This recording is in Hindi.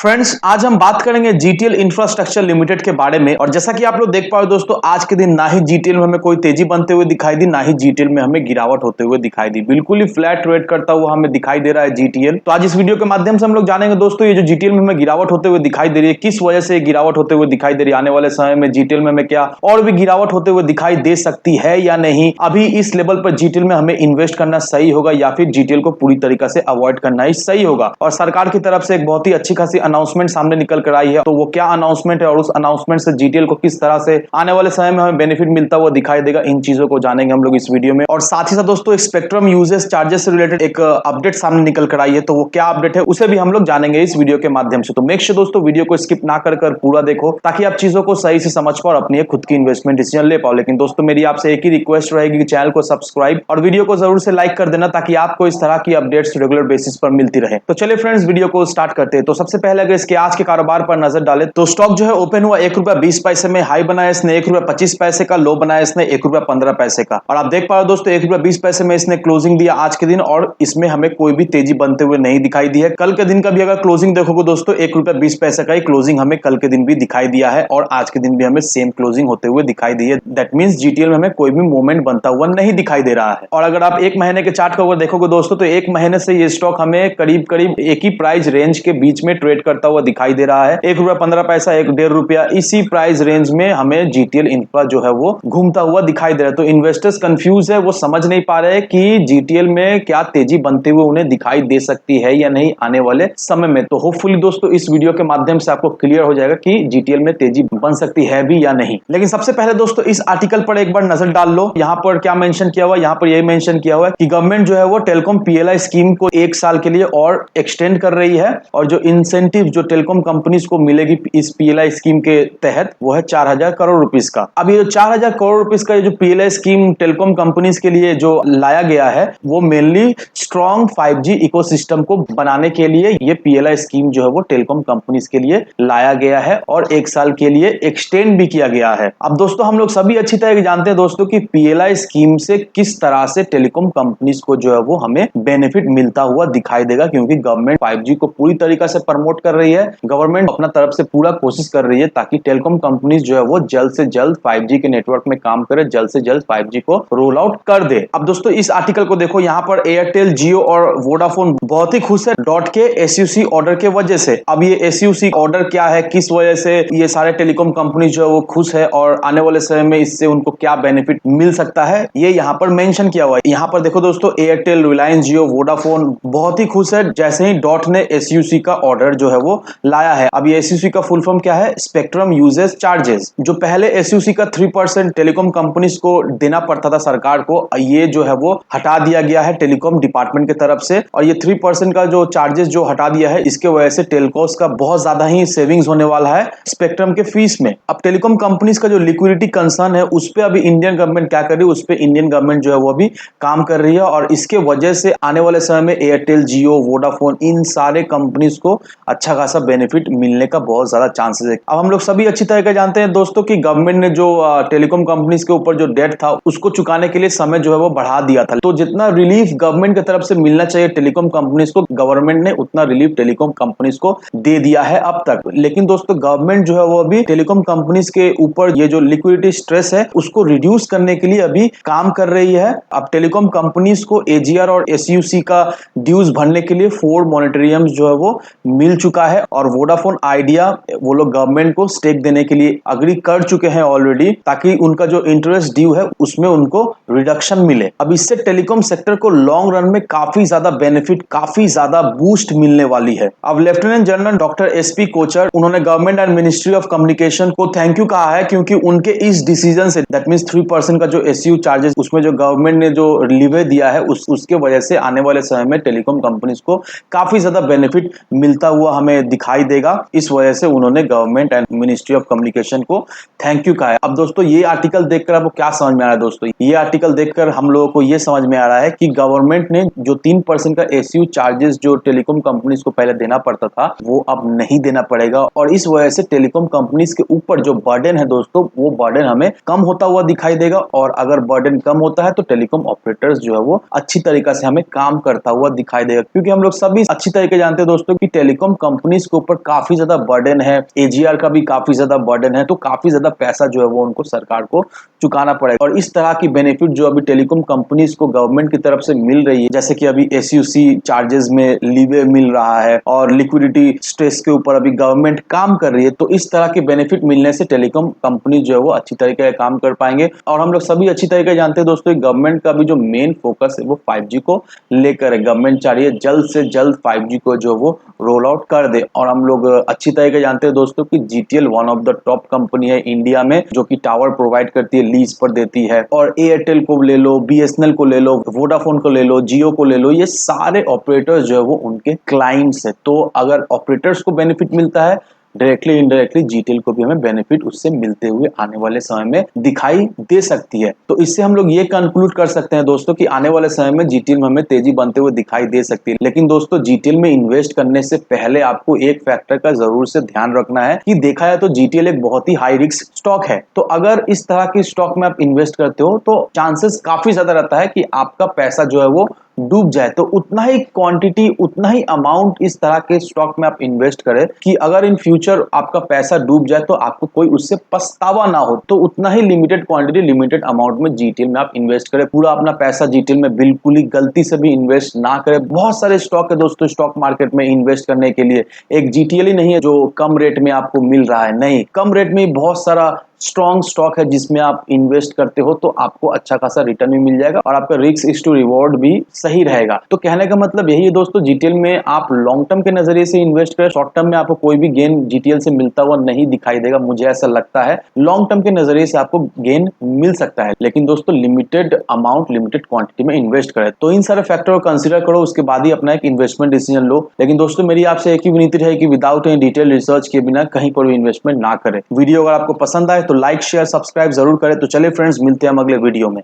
फ्रेंड्स, आज हम बात करेंगे जीटीएल इंफ्रास्ट्रक्चर लिमिटेड के बारे में। और जैसा कि आप लोग देख पाओ दोस्तों, आज के दिन ना ही जीटीएल में हमें कोई तेजी बनते हुए दिखाई दी, ना ही जीटीएल में हमें गिरावट होते हुए दिखाई दी। बिल्कुल ही फ्लैट ट्रेड करता हुआ हमें दिखाई दे रहा है जीटीएल। तो आज इस वीडियो के माध्यम से हम लोग जानेंगे दोस्तों, ये जो जीटीएल में हमें गिरावट होते हुए दिखाई दे रही है, किस वजह से गिरावट होते हुए दिखाई दे रही है। आने वाले समय में जीटीएल में हमें क्या और भी गिरावट होते हुए दिखाई दे सकती है या नहीं। अभी इस लेवल पर जीटीएल में हमें इन्वेस्ट करना सही होगा या फिर जीटीएल को पूरी तरीके से अवॉइड करना ही सही होगा। और सरकार की तरफ से एक बहुत ही अच्छी खासी अनाउंसमेंट सामने निकल कर आई है। तो वो क्या अनाउंसमेंट है और उस अनाउंसमेंट से जीटीएल को किस तरह से आने वाले समय में हमें बेनिफिट मिलता हुआ दिखाई देगा, इन चीजों को जानेंगे हम लोग इस वीडियो में। और साथ ही साथ दोस्तों, एक स्पेक्ट्रम यूजेस चार्जेस से रिलेटेड एक अपडेट सामने निकल कर आई है। तो वो क्या अपडेट है उसे भी हम लोग जानेंगे इस वीडियो के माध्यम से। तो मेक श्योर दोस्तों, वीडियो को स्किप ना कर पूरा देखो, ताकि आप चीजों को सही से समझ पाओ और अपनी खुद की इन्वेस्टमेंट डिसीजन ले पाओ। लेकिन दोस्तों, मेरी आपसे एक ही रिक्वेस्ट रहेगी कि चैनल को सब्सक्राइब और वीडियो को जरूर से लाइक कर देना, ताकि आपको इस तरह की अपडेट्स रेगुलर बेसिस पर मिलती रहे। तो चलिए फ्रेंड्स, वीडियो को स्टार्ट करते हैं। तो सबसे पहले अगर इसके आज के कारोबार पर नजर डालें तो स्टॉक जो है ओपन हुआ ₹1.20 में, हाई बनाया इसने ₹1.25 का, लो बनाया इसने ₹1.15 का। और आप देख पा रहे हो दोस्तों, ₹1.20 में इसने क्लोजिंग दिया आज के दिन, और इसमें हमें कोई भी तेजी बनते हुए नहीं दिखाई दी है। कल के दिन का भी अगर क्लोजिंग देखोगे दोस्तों, ₹1.20 का ही क्लोजिंग हमें कल के दिन भी दिखाई दिया है, और आज के दिन भी हमें सेम क्लोजिंग होते हुए दिखाई दी है। दैट मींस जीटीएल में हमें कोई भी मूवमेंट बनता हुआ नहीं दिखाई दे रहा है। और अगर आप एक महीने के चार्ट को देखोगे दोस्तों, तो एक महीने से ये स्टॉक हमें करीब करीब एक ही प्राइस रेंज के बीच में ट्रेड करता हुआ दिखाई दे रहा है। ₹1.15, ₹1.5, इसी प्राइस रेंज में हमें जीटीएल इंफ्रा जो है वो घूमता हुआ दिखाई दे रहा है। तो इन्वेस्टर्स कंफ्यूज है, वो समझ नहीं पा रहे कि जीटीएल में क्या तेजी बनते हुए उन्हें दिखाई दे सकती है या नहीं आने वाले समय में। तो होपफुली दोस्तों, इस वीडियो के माध्यम से आपको क्लियर हो जाएगा कि जीटीएल में तेजी बन सकती है भी या नहीं। लेकिन सबसे पहले दोस्तों, इस आर्टिकल पर एक बार नजर डाल लो। यहाँ पर क्या मेंशन किया हुआ है, यहाँ पर यही मेंशन किया हुआ है कि गवर्नमेंट जो है वो टेलीकॉम पीएलआई स्कीम को 1 साल के लिए और एक्सटेंड कर रही है, और जो इंसेंटिव जो टेलीकॉम कंपनीज को मिलेगी इस पीएलआई स्कीम के तहत, वो है 4000 करोड़ रुपीस का। अब ये 4000 करोड़ रुपीस का जो पीएलआई स्कीम टेलीकॉम कंपनीज के लिए जो लाया गया है, वो मेनली स्ट्रॉन्ग 5G इकोसिस्टम को बनाने के लिए ये पीएलआई स्कीम जो है वो टेलीकॉम कंपनीज के लिए लाया गया है, और 1 साल के लिए एक्सटेंड भी किया गया है। अब दोस्तों, हम लोग सभी अच्छी तरह जानते हैं दोस्तों कि पीएलआई स्कीम से किस तरह से टेलीकॉम कंपनीज को जो है वो हमें बेनिफिट मिलता हुआ दिखाई देगा, क्योंकि गवर्नमेंट 5G को पूरी तरीके से प्रमोट कर रही है। गवर्नमेंट अपना तरफ से पूरा कोशिश कर रही है ताकि टेलीकॉम कंपनीज जो है वो जल्द से जल्द 5G के नेटवर्क में काम करे, जल्द से जल्द 5G को रोल आउट कर दे। अब दोस्तों, इस आर्टिकल को देखो, यहाँ पर एयरटेल, जियो और वोडाफोन बहुत ही खुश है डॉट के एसयूसी ऑर्डर के वजह से। अब ये एसयूसी ऑर्डर क्या है, किस वजह से ये सारे टेलीकॉम कंपनी जो है वो खुश है, और आने वाले समय में इससे उनको क्या बेनिफिट मिल सकता है, ये यहाँ पर मेंशन किया हुआ है। यहाँ पर देखो दोस्तों, एयरटेल, रिलायंस, जियो, वोडाफोन बहुत ही खुश है जैसे ही डॉट ने एसयूसी का ऑर्डर जो है वो लाया है। अब ये एसयूसी का फुल फॉर्म क्या है? Spectrum uses charges. जो पहले एसयूसी का 3% टेलीकॉम कंपनीज को देना पड़ता था सरकार को, ये जो है वो हटा दिया गया है टेलीकॉम डिपार्टमेंट की तरफ से। और ये 3% का जो चार्जेस जो हटा दिया है, इसके वजह से टेलकॉस का बहुत ज्यादा ही सेविंग्स होने वाला है स्पेक्ट्रम के फीस में। अब टेलीकॉम कंपनीज का जो लिक्विडिटी कंसर्न है, उस पर अभी इंडियन गवर्नमेंट क्या कर रही है, उस पर इंडियन गवर्नमेंट जो है वो अभी काम कर रही है, और इसके वजह से आने वाले समय में एयरटेल, जियो, वोडाफोन, इन सारे कंपनीज को अच्छा खासा बेनिफिट मिलने का बहुत ज्यादा चांसेस है। अब हम लोग सभी अच्छी तरह से जानते हैं दोस्तों कि गवर्नमेंट ने जो टेलीकॉम कंपनीज के ऊपर जो डेट था, उसको चुकाने के लिए समय जो है वो बढ़ा दिया था। तो जितना रिलीफ गवर्नमेंट की तरफ से मिलना चाहिए टेलीकॉम कंपनीज को, गवर्नमेंट ने उतना रिलीफ टेलीकॉम कंपनीज को दे दिया है अब तक। लेकिन दोस्तों, गवर्नमेंट जो है वो अभी टेलीकॉम कंपनीज के ऊपर ये जो लिक्विडिटी स्ट्रेस है, उसको रिड्यूस करने के लिए अभी काम कर रही है। अब टेलीकॉम कंपनीज को एजीआर और एसयूसी का ड्यूज भरने के लिए 4 मॉनिटरियम्स जो है वो मिल चुका है, और वोडाफोन आइडिया वो लोग गवर्नमेंट को स्टेक देने के लिए अग्री कर चुके हैं ऑलरेडी, ताकि उनका जो इंटरेस्ट ड्यू है उसमें उनको रिडक्शन मिले। अब इससे टेलीकॉम सेक्टर को लॉन्ग रन में काफी ज्यादा बेनिफिट, काफी ज्यादा बूस्ट मिलने वाली है। अब lieutenant general doctor SP Kochhar, उन्होंने government and ministry of communication को थैंक यू कहा है, क्योंकि उनके इस डिसीजन से, दैट मींस 3% का जो एसयू चार्जेस उसमें जो गवर्नमेंट ने जो लीवे दिया है, उसके वजह से आने वाले समय में टेलीकॉम कंपनीज को काफी ज्यादा बेनिफिट मिलता हुआ हमें दिखाई देगा। इस वजह से उन्होंने government and ministry of communication को थैंक यू कहा है। अब दोस्तों, ये आर्टिकल देखकर आपको क्या समझ में आ रहा है दोस्तों? ये आर्टिकल देखकर हम लोगों को ये समझ में आ रहा है कि गवर्नमेंट ने जो 3% का एसयू चार्जेस जो टेलीकॉम कंपनीज को पहले देना पड़ता था, वो अब नहीं देना पड़ेगा, और इस वजह से टेलीकॉम कंपनीज के ऊपर जो बर्डन है दोस्तों, वो बर्डन हमें कम होता हुआ दिखाई देगा। और अगर बर्डन कम होता है तो टेलीकॉम ऑपरेटर्स जो है वो अच्छी तरीके से हमें काम करता हुआ दिखाई देगा, क्योंकि हम लोग सभी अच्छी तरीके जानते हैं दोस्तों कि टेलीकॉम कंपनीज के ऊपर काफी ज्यादा बर्डन है, एजीआर का भी काफी ज्यादा बर्डन है, तो काफी ज्यादा पैसा जो है वो उनको सरकार को चुकाना पड़ेगा। और इस तरह की बेनिफिट जो अभी टेलीकॉम कंपनीज को गवर्नमेंट की तरफ से मिल रही है, जैसे कि अभी एसयूसी चार्जेस में लीवे मिल रहा है और लिक्विडिटी स्ट्रेस के ऊपर अभी गवर्नमेंट काम कर रही है, तो इस तरह के बेनिफिट मिलने से टेलीकॉम कंपनी जो है वो अच्छी तरीके से काम कर पाएंगे। और हम लोग सभी अच्छी तरीके से जानते हैं दोस्तों, गवर्नमेंट का भी जो मेन फोकस है वो 5G को लेकर है। गवर्नमेंट चाह रही है जल्द से जल्द 5G को जो वो रोल आउट कर दे। और हम लोग अच्छी तरीके से जानते हैं दोस्तों कि GTL one of the top company है इंडिया में, जो कि टावर प्रोवाइड करती है, लीज पर देती है। और एयरटेल को ले लो, बीएसएनएल को ले लो, वोडाफोन को ले लो, जियो को ले लो, ये सारे ऑपरेटर्स जो है वो उनके क्लाइंट्स है। तो अगर ऑपरेटर्स को बेनिफिट मिलता है, डायरेक्टली इनडायरेक्टली जीटीएल को भी हमें बेनिफिट उससे मिलते हुए आने वाले समय में दिखाई दे सकती है। तो इससे हम लोग ये कंक्लूड कर सकते हैं दोस्तों कि आने वाले समय में जीटीएल में हमें तेजी बनते हुए दिखाई दे सकती है। लेकिन दोस्तों, जीटीएल में इन्वेस्ट करने से पहले आपको एक फैक्टर का जरूर से ध्यान रखना है कि देखा जाए तो जीटीएल एक बहुत ही हाई रिस्क स्टॉक है। तो अगर इस तरह की स्टॉक में आप इन्वेस्ट करते हो तो चांसेस काफी ज्यादा रहता है कि आपका पैसा जो है वो डूब जाए। तो उतना ही क्वांटिटी, उतना ही अमाउंट इस तरह के स्टॉक में आप इन्वेस्ट करें कि अगर इन फ्यूचर आपका पैसा डूब जाए तो आपको कोई उससे पछतावा ना हो। तो उतना ही लिमिटेड क्वांटिटी, लिमिटेड अमाउंट में जीटीएल में आप इन्वेस्ट करें। पूरा अपना पैसा जीटीएल में बिल्कुल ही गलती से भी इन्वेस्ट ना करें। बहुत सारे स्टॉक है दोस्तों स्टॉक मार्केट में इन्वेस्ट करने के लिए, एक जीटीएल ही नहीं है जो कम रेट में आपको मिल रहा है। नहीं, कम रेट में बहुत सारा स्ट्रॉन्ग स्टॉक है जिसमें आप इन्वेस्ट करते हो तो आपको अच्छा खासा रिटर्न भी मिल जाएगा और आपका रिस्क इज टू रिवॉर्ड भी सही रहेगा। तो कहने का मतलब यही है दोस्तों, जीटीएल में आप लॉन्ग टर्म के नजरिए से इन्वेस्ट करें। शॉर्ट टर्म में आपको कोई भी गेन जीटीएल से मिलता हुआ नहीं दिखाई देगा, मुझे ऐसा लगता है। लॉन्ग टर्म के नजरिए से आपको गेन मिल सकता है, लेकिन दोस्तों लिमिटेड अमाउंट, लिमिटेड क्वांटिटी में इन्वेस्ट करें। तो इन सारे फैक्टर को कंसिडर करो, उसके बाद ही अपना एक इन्वेस्टमेंट डिसीजन लो। लेकिन दोस्तों, मेरी आपसे एक ही विनती है कि विदाउट एनी डिटेल रिसर्च के बिना कहीं पर भी इन्वेस्टमेंट ना करें। वीडियो अगर आपको पसंद आए तो लाइक, शेयर, सब्सक्राइब जरूर करें। तो चलिए फ्रेंड्स, मिलते हैं हम अगले वीडियो में।